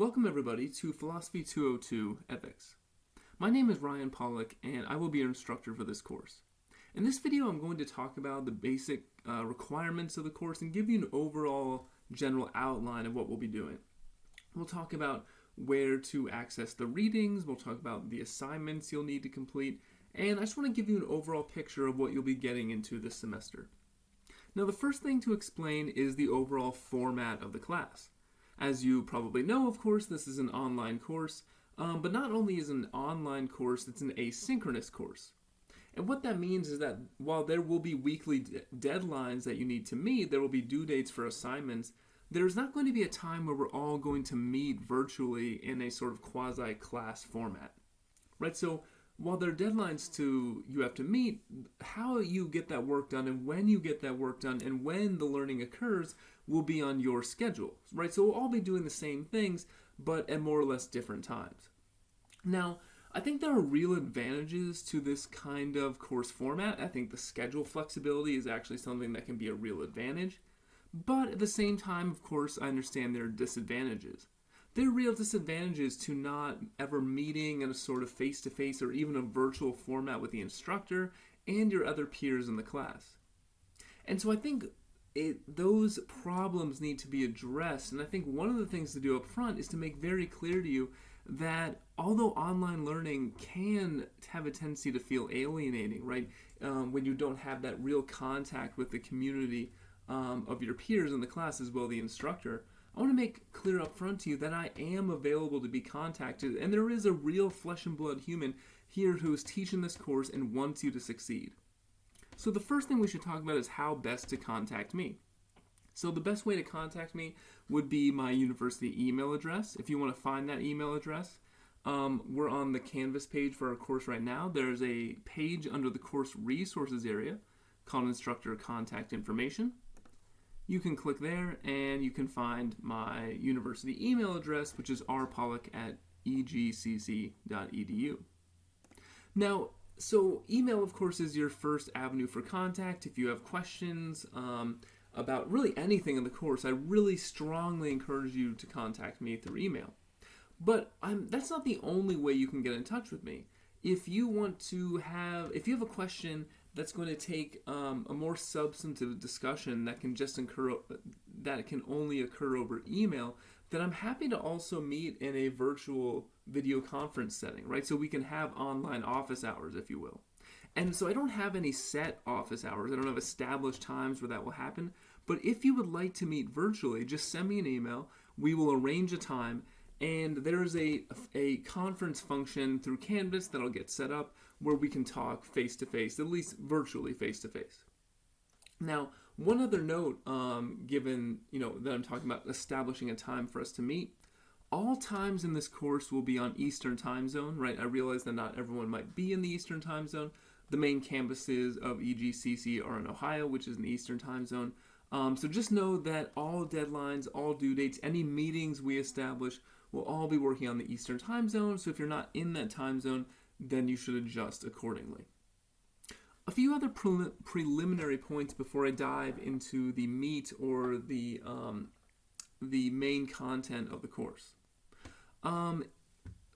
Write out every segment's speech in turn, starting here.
Welcome everybody to Philosophy 202 Ethics. My name is Ryan Pollock and I will be your instructor for this course. In this video I'm going to talk about the basic requirements of the course and give you an overall general outline of what we'll be doing. We'll talk about where to access the readings, we'll talk about the assignments you'll need to complete, and I just want to give you an overall picture of what you'll be getting into this semester. Now the first thing to explain is the overall format of the class. As you probably know, of course, this is an online course, but not only is it an online course, it's an asynchronous course. And what that means is that while there will be weekly deadlines that you need to meet, there will be due dates for assignments, there's not going to be a time where we're all going to meet virtually in a sort of quasi-class format, right? So while there are deadlines you have to meet, how you get that work done and when you get that work done and when the learning occurs will be on your schedule, right? So we'll all be doing the same things, but at more or less different times. Now, I think there are real advantages to this kind of course format. I think the schedule flexibility is actually something that can be a real advantage. But at the same time, of course, I understand there are disadvantages. There are real disadvantages to not ever meeting in a sort of face-to-face or even a virtual format with the instructor and your other peers in the class. And so I think those problems need to be addressed, and I think one of the things to do up front is to make very clear to you that although online learning can have a tendency to feel alienating, right, when you don't have that real contact with the community of your peers in the class as well as the instructor, I want to make clear up front to you that I am available to be contacted, and there is a real flesh and blood human here who is teaching this course and wants you to succeed. So the first thing we should talk about is how best to contact me. So the best way to contact me would be my university email address. If you want to find that email address, we're on the Canvas page for our course right now. There's a page under the course resources area called Instructor Contact Information. You can click there and you can find my university email address, which is rpollock@egcc.edu. Now, so email, of course, is your first avenue for contact. If you have questions about really anything in the course, I really strongly encourage you to contact me through email. But that's not the only way you can get in touch with me. If you have a question that's going to take a more substantive discussion that can only occur over email, then I'm happy to also meet in a virtual video conference setting, right? So we can have online office hours, if you will. And so I don't have any set office hours. I don't have established times where that will happen. But if you would like to meet virtually, just send me an email. We will arrange a time. And there's a conference function through Canvas that'll get set up where we can talk face-to-face, at least virtually face-to-face. Now, one other note, given that I'm talking about establishing a time for us to meet, all times in this course will be on Eastern time zone, right? I realize that not everyone might be in the Eastern time zone. The main campuses of EGCC are in Ohio, which is in the Eastern time zone. So just know that all deadlines, all due dates, any meetings we establish will all be working on the Eastern time zone. So if you're not in that time zone, then you should adjust accordingly. A few other preliminary points before I dive into the meat or the main content of the course.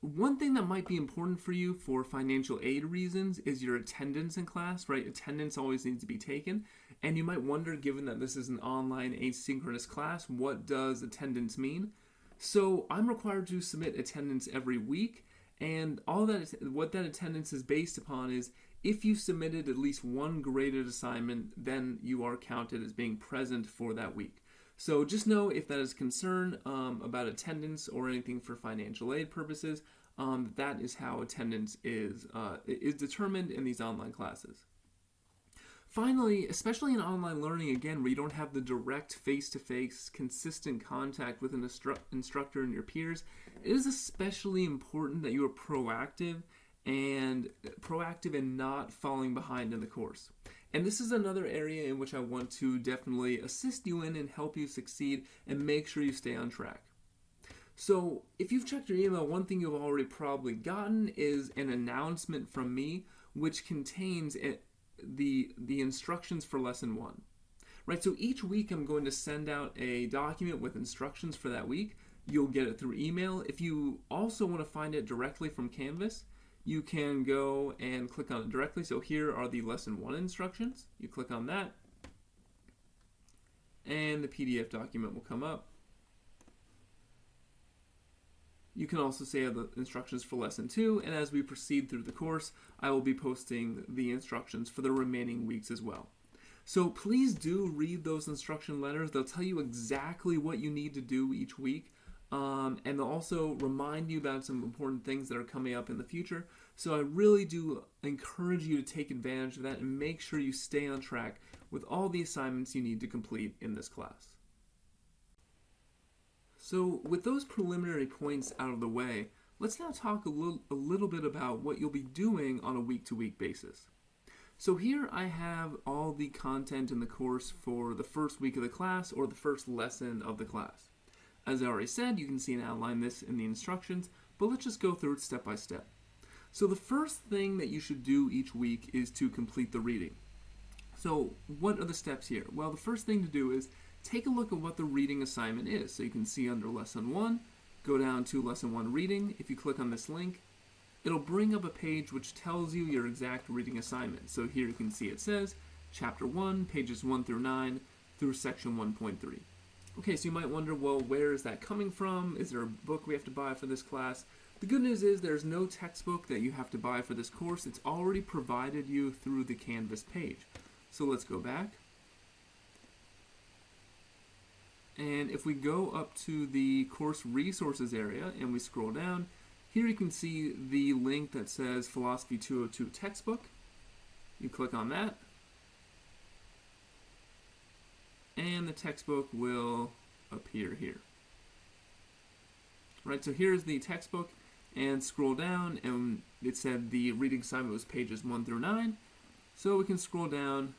One thing that might be important for you for financial aid reasons is your attendance in class, right? Attendance always needs to be taken. And you might wonder, given that this is an online asynchronous class, what does attendance mean? So I'm required to submit attendance every week, and what that attendance is based upon is if you submitted at least one graded assignment, then you are counted as being present for that week. So just know if that is concern about attendance or anything for financial aid purposes, that is how attendance is determined in these online classes. Finally, especially in online learning, again, where you don't have the direct face-to-face, consistent contact with an instructor and your peers, it is especially important that you are proactive in not falling behind in the course. And this is another area in which I want to definitely assist you in and help you succeed and make sure you stay on track. So if you've checked your email, one thing you've already probably gotten is an announcement from me which contains the instructions for lesson 1. Right, so each week I'm going to send out a document with instructions for that week. you'll get it through email. If you also want to find it directly from Canvas, you can go and click on it directly. So here are the lesson 1 instructions. You click on that, and the PDF document will come up. You can also say the instructions for lesson 2, and as we proceed through the course, I will be posting the instructions for the remaining weeks as well. So please do read those instruction letters. They'll tell you exactly what you need to do each week, and they'll also remind you about some important things that are coming up in the future. So I really do encourage you to take advantage of that and make sure you stay on track with all the assignments you need to complete in this class. So with those preliminary points out of the way, let's now talk a little bit about what you'll be doing on a week-to-week basis. So here I have all the content in the course for the first week of the class or the first lesson of the class. As I already said, you can see and outline this in the instructions, but let's just go through it step by step. So the first thing that you should do each week is to complete the reading. So what are the steps here? Well, the first thing to do is take a look at what the reading assignment is. So you can see under lesson 1, go down to lesson 1 reading. If you click on this link, it'll bring up a page which tells you your exact reading assignment. So here you can see it says chapter 1, pages 1 through 9 through section 1.3. Okay, so you might wonder, well, where is that coming from? Is there a book we have to buy for this class? The good news is there's no textbook that you have to buy for this course. It's already provided you through the Canvas page. So let's go back. And if we go up to the course resources area and we scroll down, here you can see the link that says Philosophy 202 textbook. You click on that, and the textbook will appear here. Right, so here's the textbook, and scroll down, and it said the reading assignment was pages 1 through 9. So we can scroll down,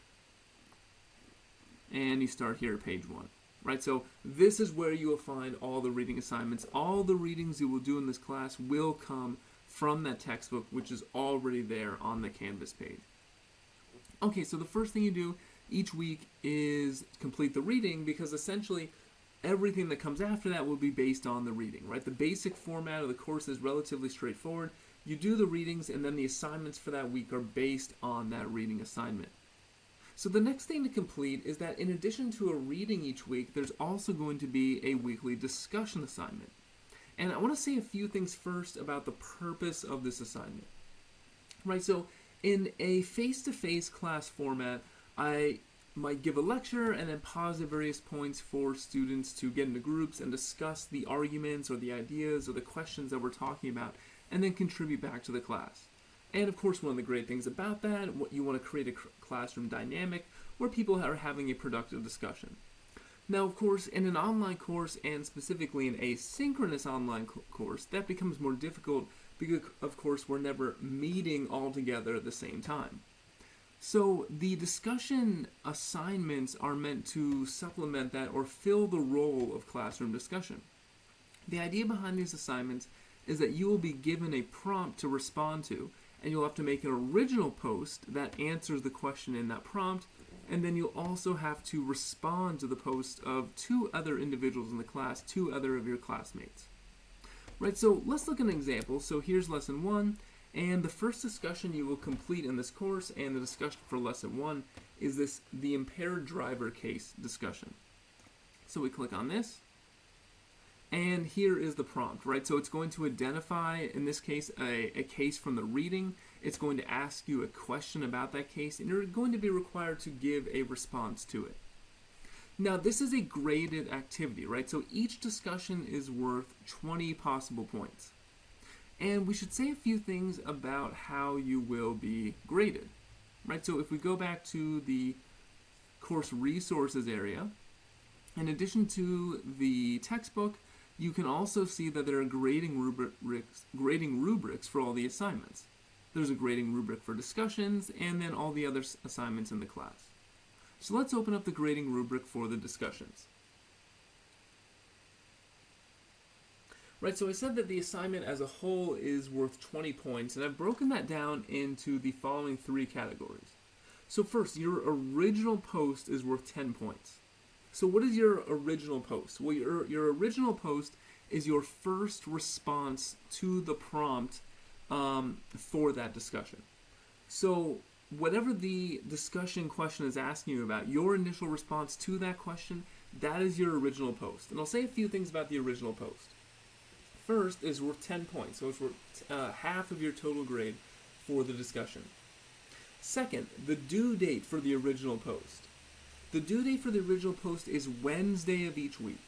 and you start here at page 1. Right, so this is where you will find all the reading assignments. All the readings you will do in this class will come from that textbook, which is already there on the Canvas page. Okay, so the first thing you do each week is complete the reading, because essentially everything that comes after that will be based on the reading, right? The basic format of the course is relatively straightforward. You do the readings, and then the assignments for that week are based on that reading assignment. So the next thing to complete is that in addition to a reading each week, there's also going to be a weekly discussion assignment. And I want to say a few things first about the purpose of this assignment. Right, so in a face-to-face class format, I might give a lecture and then pause at various points for students to get into groups and discuss the arguments or the ideas or the questions that we're talking about, and then contribute back to the class. And of course, one of the great things about that, what you want to create a classroom dynamic where people are having a productive discussion. Now, of course, in an online course, and specifically an asynchronous online course, that becomes more difficult because, of course, we're never meeting all together at the same time. So the discussion assignments are meant to supplement that or fill the role of classroom discussion. The idea behind these assignments is that you will be given a prompt to respond to, and you'll have to make an original post that answers the question in that prompt, and then you'll also have to respond to the post of 2 other individuals in the class, 2 other of your classmates. Right, so let's look at an example. So here's lesson 1, and the first discussion you will complete in this course, and the discussion for lesson 1, is the impaired driver case discussion. So we click on this, and here is the prompt, right? So it's going to identify, in this case, a case from the reading. It's going to ask you a question about that case, and you're going to be required to give a response to it. Now, this is a graded activity, right? So each discussion is worth 20 possible points. And we should say a few things about how you will be graded, right? So if we go back to the course resources area, in addition to the textbook, you can also see that there are grading rubrics for all the assignments. There's a grading rubric for discussions, and then all the other assignments in the class. So let's open up the grading rubric for the discussions. Right, so I said that the assignment as a whole is worth 20 points, and I've broken that down into the following 3 categories. So first, your original post is worth 10 points. So what is your original post? Well, your original post is your first response to the prompt for that discussion. So whatever the discussion question is asking you about, your initial response to that question, that is your original post. And I'll say a few things about the original post. First is worth 10 points, so it's worth half of your total grade for the discussion. Second, the due date for the original post. The due date for the original post is Wednesday of each week.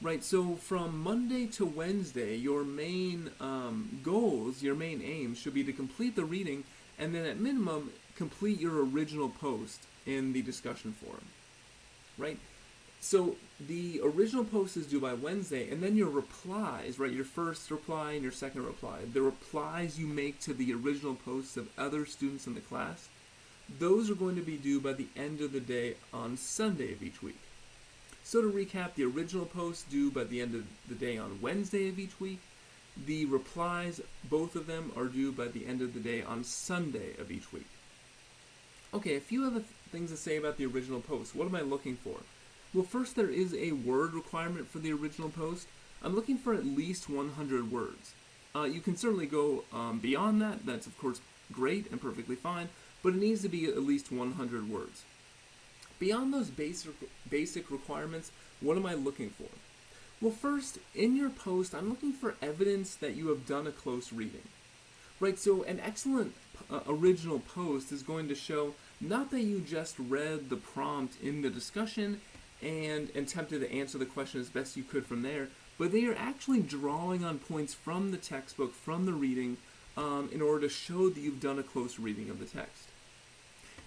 Right, so from Monday to Wednesday, your main goals, your main aims should be to complete the reading and then at minimum complete your original post in the discussion forum. Right? So the original post is due by Wednesday, and then your replies, right, your first reply and your second reply, the replies you make to the original posts of other students in the class, those are going to be due by the end of the day on Sunday of each week. So to recap, the original post due by the end of the day on Wednesday of each week, the replies, both of them, are due by the end of the day on Sunday of each week. Okay, a few other things to say about the original post. What am I looking for? Well, first, there is a word requirement for the original post. I'm looking for at least 100 words. You can certainly go beyond that. That's, of course, great and perfectly fine, but it needs to be at least 100 words. Beyond those basic requirements, what am I looking for? Well, first, in your post, I'm looking for evidence that you have done a close reading. Right, so an excellent original post is going to show not that you just read the prompt in the discussion and attempted to answer the question as best you could from there, but they are actually drawing on points from the textbook, from the reading, in order to show that you've done a close reading of the text.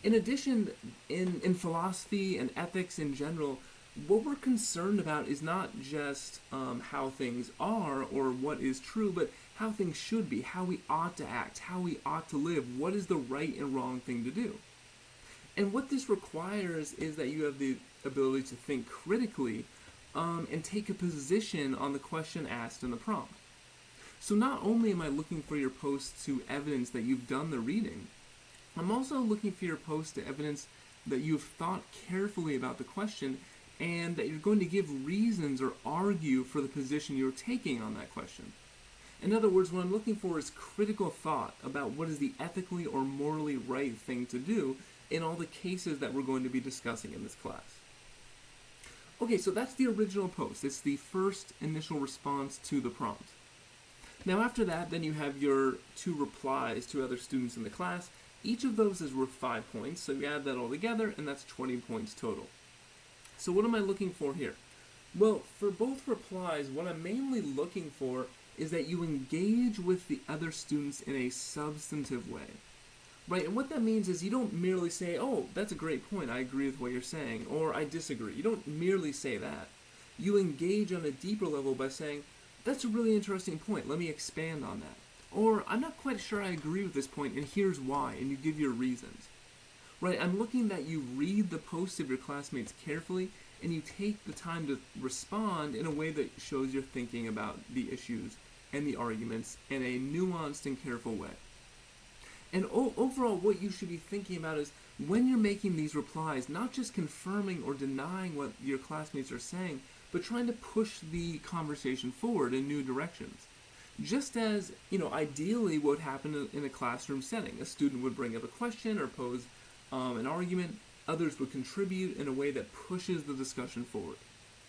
In addition, in philosophy and ethics in general, what we're concerned about is not just how things are or what is true, but how things should be, how we ought to act, how we ought to live, what is the right and wrong thing to do. And what this requires is that you have the ability to think critically and take a position on the question asked in the prompt. So not only am I looking for your post to evidence that you've done the reading, I'm also looking for your post to evidence that you've thought carefully about the question and that you're going to give reasons or argue for the position you're taking on that question. In other words, what I'm looking for is critical thought about what is the ethically or morally right thing to do in all the cases that we're going to be discussing in this class. Okay, so that's the original post. It's the first initial response to the prompt. Now after that, then you have your 2 replies to other students in the class. Each of those is worth 5 points, so you add that all together, and that's 20 points total. So what am I looking for here? Well, for both replies, what I'm mainly looking for is that you engage with the other students in a substantive way. Right, and what that means is you don't merely say, oh, that's a great point, I agree with what you're saying, or I disagree. You don't merely say that. You engage on a deeper level by saying, that's a really interesting point, let me expand on that. Or, I'm not quite sure I agree with this point, and here's why, and you give your reasons. Right, I'm looking that you read the posts of your classmates carefully, and you take the time to respond in a way that shows you're thinking about the issues and the arguments in a nuanced and careful way. And overall, what you should be thinking about is when you're making these replies, not just confirming or denying what your classmates are saying, but trying to push the conversation forward in new directions. Just as, ideally what would happen in a classroom setting. A student would bring up a question or pose an argument. Others would contribute in a way that pushes the discussion forward.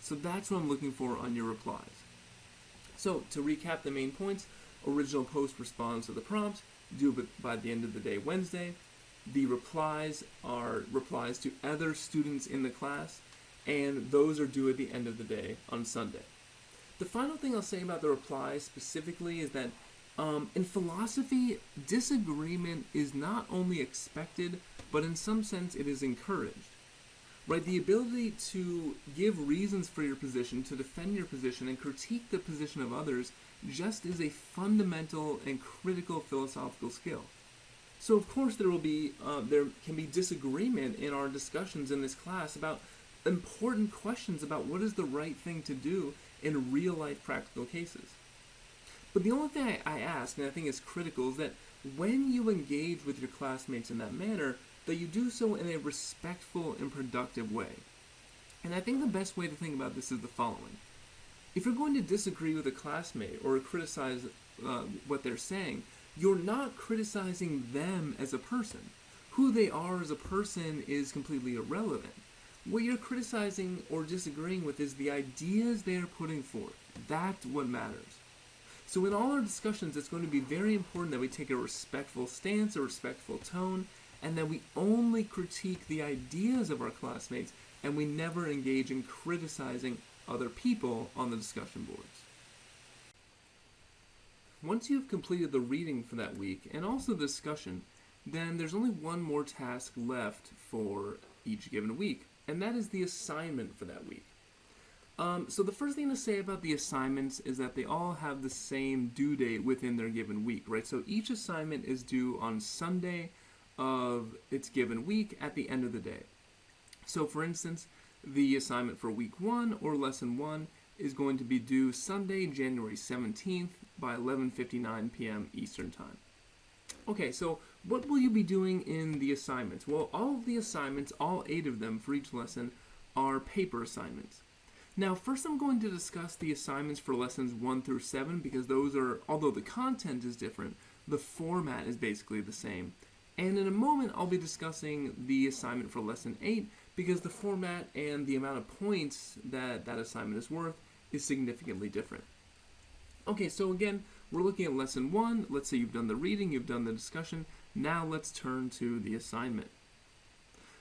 So that's what I'm looking for on your replies. So to recap the main points, original post responds to the prompt, due by the end of the day Wednesday. The replies are replies to other students in the class, and those are due at the end of the day on Sunday. The final thing I'll say about the replies specifically is that in philosophy, disagreement is not only expected, but in some sense it is encouraged. Right? The ability to give reasons for your position, to defend your position, and critique the position of others just is a fundamental and critical philosophical skill. So of course there can be disagreement in our discussions in this class about important questions about what is the right thing to do in real life practical cases. But the only thing I ask, and I think is critical, is that when you engage with your classmates in that manner, that you do so in a respectful and productive way. And I think the best way to think about this is the following. If you're going to disagree with a classmate or criticize what they're saying, you're not criticizing them as a person. Who they are as a person is completely irrelevant. What you're criticizing or disagreeing with is the ideas they are putting forth. That's what matters. So in all our discussions, it's going to be very important that we take a respectful stance, a respectful tone, and that we only critique the ideas of our classmates, and we never engage in criticizing other people on the discussion boards. Once you've completed the reading for that week, and also the discussion, then there's only one more task left for each given week, and that is the assignment for that week. So the first thing to say about the assignments is that they all have the same due date within their given week, right? So each assignment is due on Sunday of its given week at the end of the day. So for instance, the assignment for week 1 or lesson 1 is going to be due Sunday, January 17th by 11:59 p.m. Eastern Time. Okay, so what will you be doing in the assignments? Well, all of the assignments, all 8 of them for each lesson, are paper assignments. Now, first I'm going to discuss the assignments for lessons 1 through 7 because those are, although the content is different, the format is basically the same. And in a moment, I'll be discussing the assignment for lesson 8 because the format and the amount of points that that assignment is worth is significantly different. Okay, so again, we're looking at lesson 1. Let's say you've done the reading, you've done the discussion. Now let's turn to the assignment.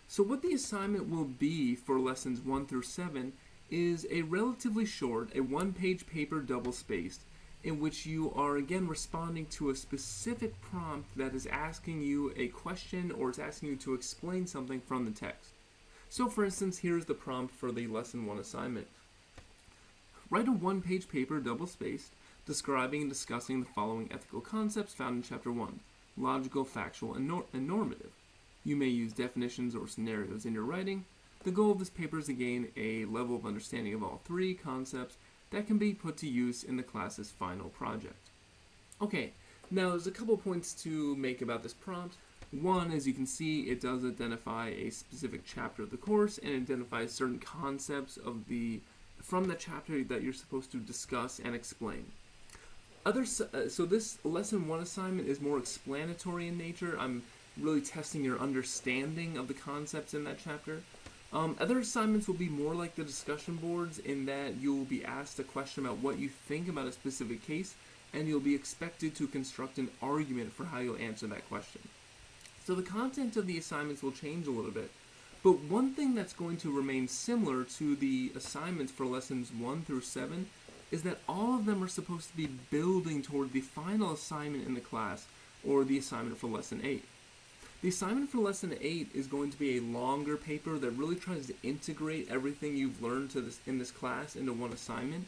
So what the assignment will be for lessons 1 through 7 is a relatively short, a one-page paper double-spaced, in which you are again responding to a specific prompt that is asking you a question or is asking you to explain something from the text. So for instance, here's the prompt for the lesson 1 assignment. Write a one-page paper double-spaced describing and discussing the following ethical concepts found in chapter 1, logical, factual, and normative. You may use definitions or scenarios in your writing. The goal of this paper is to gain a level of understanding of all 3 concepts that can be put to use in the class's final project. Okay, now there's a couple points to make about this prompt. One, as you can see, it does identify a specific chapter of the course and identifies certain concepts from the chapter that you're supposed to discuss and explain. So this lesson 1 assignment is more explanatory in nature. I'm really testing your understanding of the concepts in that chapter. Other assignments will be more like the discussion boards in that you'll be asked a question about what you think about a specific case, and you'll be expected to construct an argument for how you'll answer that question. So the content of the assignments will change a little bit, but one thing that's going to remain similar to the assignments for lessons 1 through 7 is that all of them are supposed to be building toward the final assignment in the class, or the assignment for lesson 8. The assignment for lesson 8 is going to be a longer paper that really tries to integrate everything you've learned in this class into one assignment.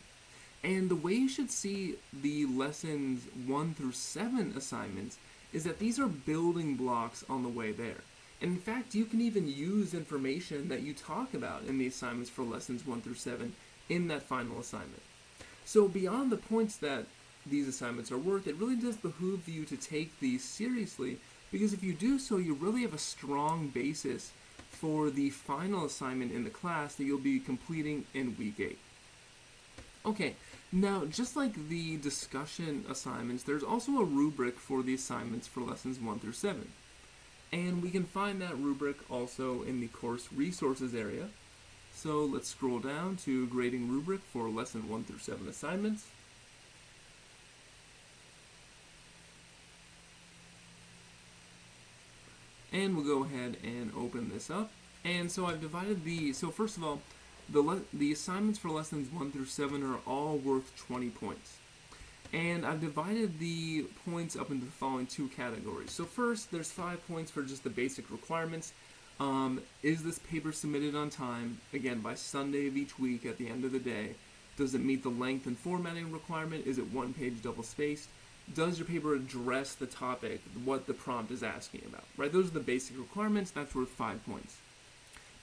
And the way you should see the lessons 1 through 7 assignments is that these are building blocks on the way there. And in fact, you can even use information that you talk about in the assignments for lessons 1 through 7 in that final assignment. So beyond the points that these assignments are worth, it really does behoove you to take these seriously, because if you do so, you really have a strong basis for the final assignment in the class that you'll be completing in week 8. Okay, now just like the discussion assignments, there's also a rubric for the assignments for lessons 1 through 7. And we can find that rubric also in the course resources area. So let's scroll down to grading rubric for lesson 1 through 7 assignments. And we'll go ahead and open this up. And so I've divided so first of all, the assignments for lessons 1 through 7 are all worth 20 points. And I've divided the points up into the following 2 categories. So first, there's 5 points for just the basic requirements. Is this paper submitted on time? Again, by Sunday of each week at the end of the day. Does it meet the length and formatting requirement? Is it one-page double-spaced? Does your paper address the topic, what the prompt is asking about? Right? Those are the basic requirements. That's worth 5 points.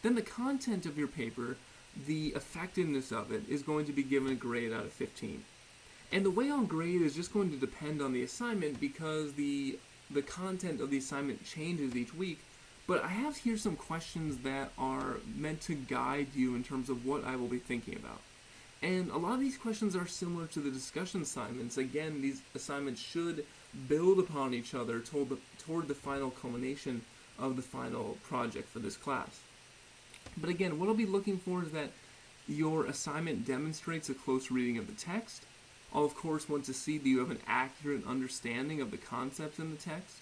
Then the content of your paper, the effectiveness of it, is going to be given a grade out of 15. And the way I'll grade is just going to depend on the assignment because the content of the assignment changes each week. But I have here some questions that are meant to guide you in terms of what I will be thinking about. And a lot of these questions are similar to the discussion assignments. Again, these assignments should build upon each other toward the final culmination of the final project for this class. But again, what I'll be looking for is that your assignment demonstrates a close reading of the text. I'll of course want to see that you have an accurate understanding of the concepts in the text.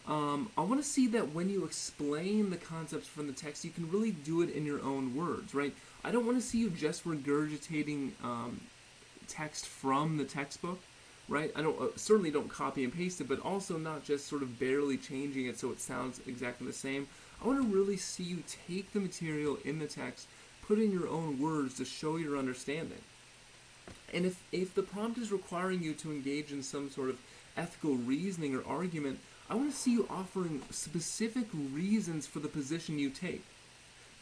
I want to see that when you explain the concepts from the text, you can really do it in your own words, right? I don't want to see you just regurgitating text from the textbook, right? I certainly don't copy and paste it, but also not just sort of barely changing it so it sounds exactly the same. I want to really see you take the material in the text, put in your own words to show your understanding. And if the prompt is requiring you to engage in some sort of ethical reasoning or argument, I want to see you offering specific reasons for the position you take.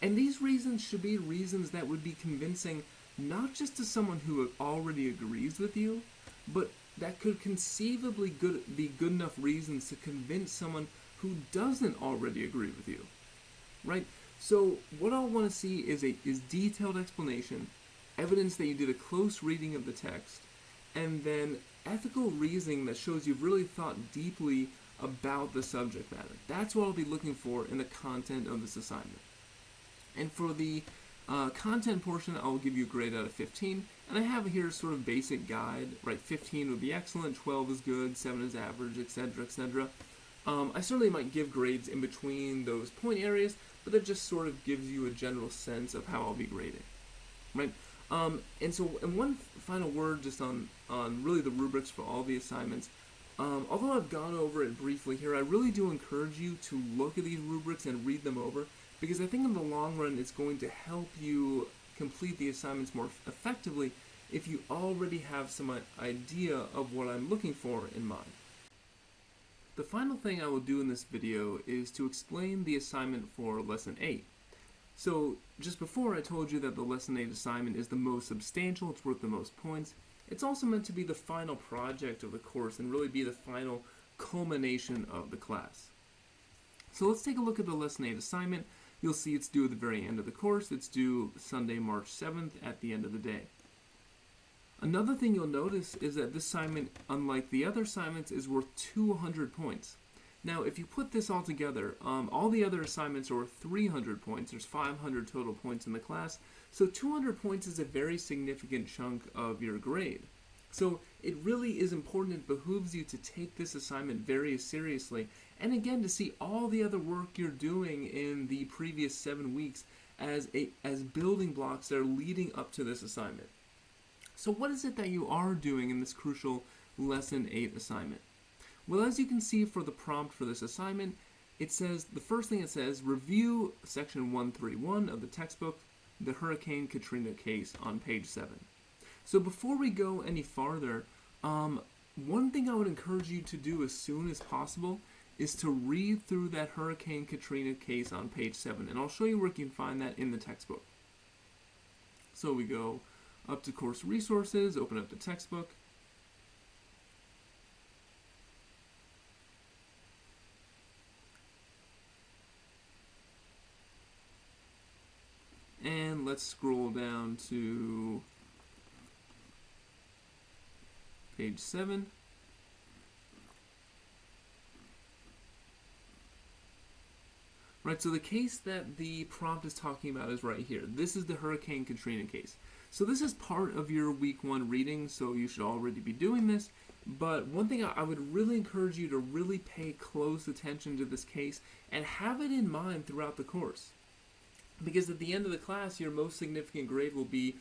And these reasons should be reasons that would be convincing not just to someone who already agrees with you, but that could conceivably be good enough reasons to convince someone who doesn't already agree with you, right? So what I want to see is detailed explanation, evidence that you did a close reading of the text, and then ethical reasoning that shows you've really thought deeply about the subject matter. That's what I'll be looking for in the content of this assignment. And for the content portion, I'll give you a grade out of 15. And I have here sort of basic guide, right? 15 would be excellent, 12 is good, 7 is average, etc., etc. I certainly might give grades in between those point areas, but that just sort of gives you a general sense of how I'll be grading, right? And one final word just on really the rubrics for all the assignments. Although I've gone over it briefly here, I really do encourage you to look at these rubrics and read them over, because I think in the long run it's going to help you complete the assignments more effectively if you already have some idea of what I'm looking for in mind. The final thing I will do in this video is to explain the assignment for Lesson 8. So just before I told you that the Lesson 8 assignment is the most substantial, it's worth the most points. It's also meant to be the final project of the course and really be the final culmination of the class. So let's take a look at the Lesson 8 assignment. You'll see it's due at the very end of the course. It's due Sunday, March 7th at the end of the day. Another thing you'll notice is that this assignment, unlike the other assignments, is worth 200 points. Now, if you put this all together, all the other assignments are worth 300 points. There's 500 total points in the class. So 200 points is a very significant chunk of your grade. So it really is important, it behooves you to take this assignment very seriously, and again to see all the other work you're doing in the previous 7 weeks as building blocks that are leading up to this assignment. So what is it that you are doing in this crucial Lesson 8 assignment? Well, as you can see for the prompt for this assignment, it says, the first thing it says, review section 131 of the textbook, the Hurricane Katrina case on page 7. So before we go any farther, one thing I would encourage you to do as soon as possible is to read through that Hurricane Katrina case on page 7, and I'll show you where you can find that in the textbook. So we go up to course resources, open up the textbook, and let's scroll down to page 7. Right, so the case that the prompt is talking about is right here. This is the Hurricane Katrina case. So this is part of your week 1 reading, so you should already be doing this. But one thing I would really encourage you to really pay close attention to this case and have it in mind throughout the course. Because at the end of the class, your most significant grade will be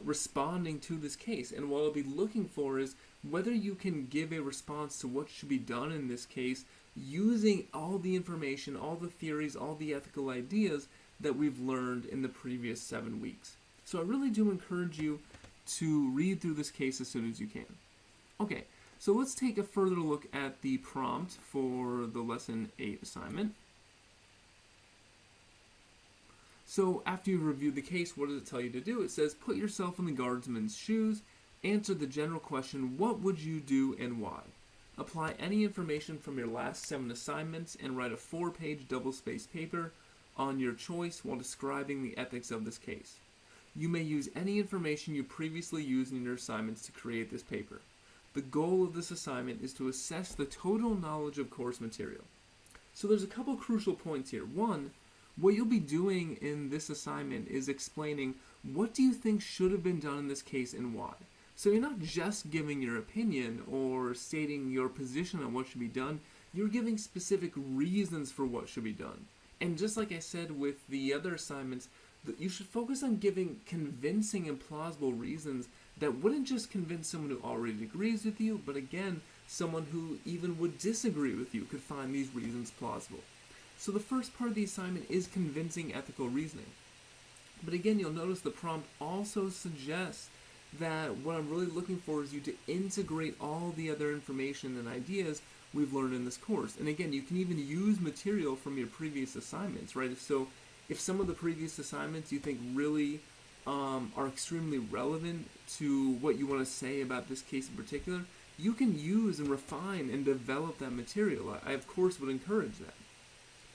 responding to this case. And what I'll be looking for is whether you can give a response to what should be done in this case using all the information, all the theories, all the ethical ideas that we've learned in the previous 7 weeks. So I really do encourage you to read through this case as soon as you can. Okay, so let's take a further look at the prompt for the Lesson 8 assignment. So after you've reviewed the case, what does it tell you to do? It says, put yourself in the guardsman's shoes, answer the general question, what would you do and why? Apply any information from your last 7 assignments and write a 4-page double-spaced paper on your choice while describing the ethics of this case. You may use any information you previously used in your assignments to create this paper. The goal of this assignment is to assess the total knowledge of course material. So there's a couple crucial points here. One, what you'll be doing in this assignment is explaining what do you think should have been done in this case and why. So you're not just giving your opinion or stating your position on what should be done, you're giving specific reasons for what should be done. And just like I said with the other assignments, you should focus on giving convincing and plausible reasons that wouldn't just convince someone who already agrees with you, but again, someone who even would disagree with you could find these reasons plausible. So the first part of the assignment is convincing ethical reasoning. But again, you'll notice the prompt also suggests that what I'm really looking for is you to integrate all the other information and ideas we've learned in this course. And again, you can even use material from your previous assignments, right? So if some of the previous assignments you think really are extremely relevant to what you want to say about this case in particular, you can use and refine and develop that material. I of course would encourage that,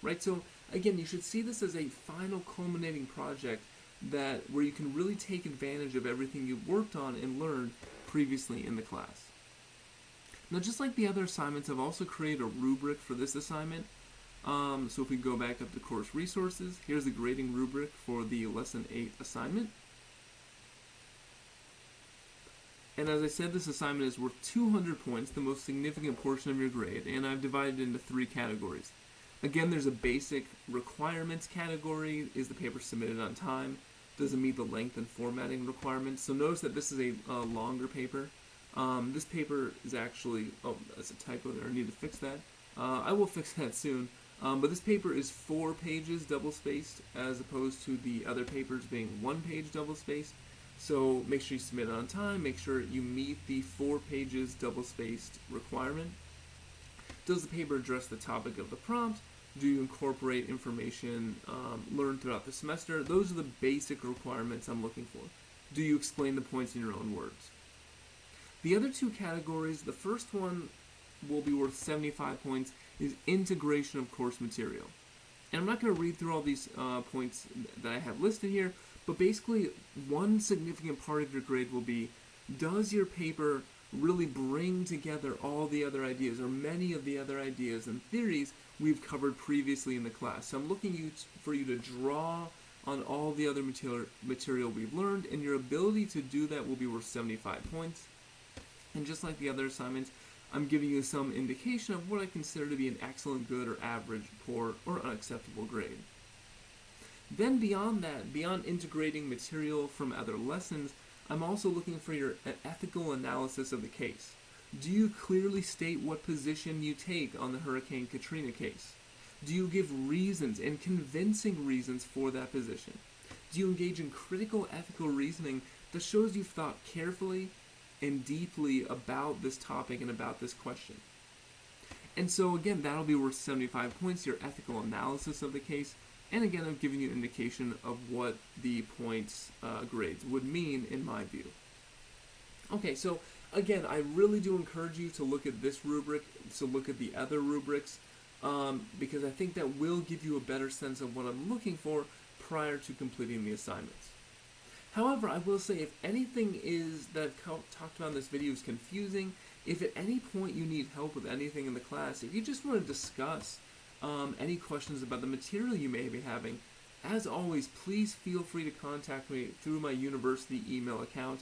right? So again, you should see this as a final culminating project where you can really take advantage of everything you've worked on and learned previously in the class. Now, just like the other assignments, I've also created a rubric for this assignment. So if we go back up to course resources, here's the grading rubric for the Lesson 8 assignment. And as I said, this assignment is worth 200 points, the most significant portion of your grade, and I've divided it into 3 categories. Again, there's a basic requirements category. Is the paper submitted on time? Does it meet the length and formatting requirements? So notice that this is a longer paper. This paper is actually, that's a typo there, I need to fix that. I will fix that soon. But this paper is 4 pages double-spaced as opposed to the other papers being 1 page double-spaced. So make sure you submit it on time, make sure you meet the 4 pages double-spaced requirement. Does the paper address the topic of the prompt? Do you incorporate information learned throughout the semester? Those are the basic requirements I'm looking for. Do you explain the points in your own words? The other 2 categories, the first one will be worth 75 points, is integration of course material. And I'm not going to read through all these points that I have listed here, but basically one significant part of your grade will be, does your paper really bring together all the other ideas or many of the other ideas and theories we've covered previously in the class? So I'm looking for you to draw on all the other material we've learned, and your ability to do that will be worth 75 points. And just like the other assignments, I'm giving you some indication of what I consider to be an excellent, good, or average, poor, or unacceptable grade. Then beyond that, beyond integrating material from other lessons, I'm also looking for your ethical analysis of the case. Do you clearly state what position you take on the Hurricane Katrina case? Do you give reasons and convincing reasons for that position? Do you engage in critical ethical reasoning that shows you've thought carefully and deeply about this topic and about this question? And so again, that'll be worth 75 points, your ethical analysis of the case. And again, I'm giving you an indication of what the points grades would mean in my view. Okay, so again, I really do encourage you to look at this rubric, to look at the other rubrics, because I think that will give you a better sense of what I'm looking for prior to completing the assignments. However, I will say if anything that I've talked about in this video is confusing, if at any point you need help with anything in the class, if you just want to discuss any questions about the material you may be having, as always, please feel free to contact me through my university email account.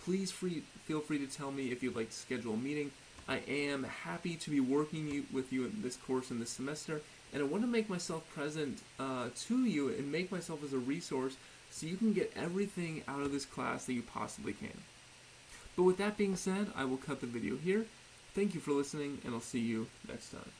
Please feel free to tell me if you'd like to schedule a meeting. I am happy to be working with you in this course in this semester, and I want to make myself present to you and make myself as a resource so you can get everything out of this class that you possibly can. But with that being said, I will cut the video here. Thank you for listening, and I'll see you next time.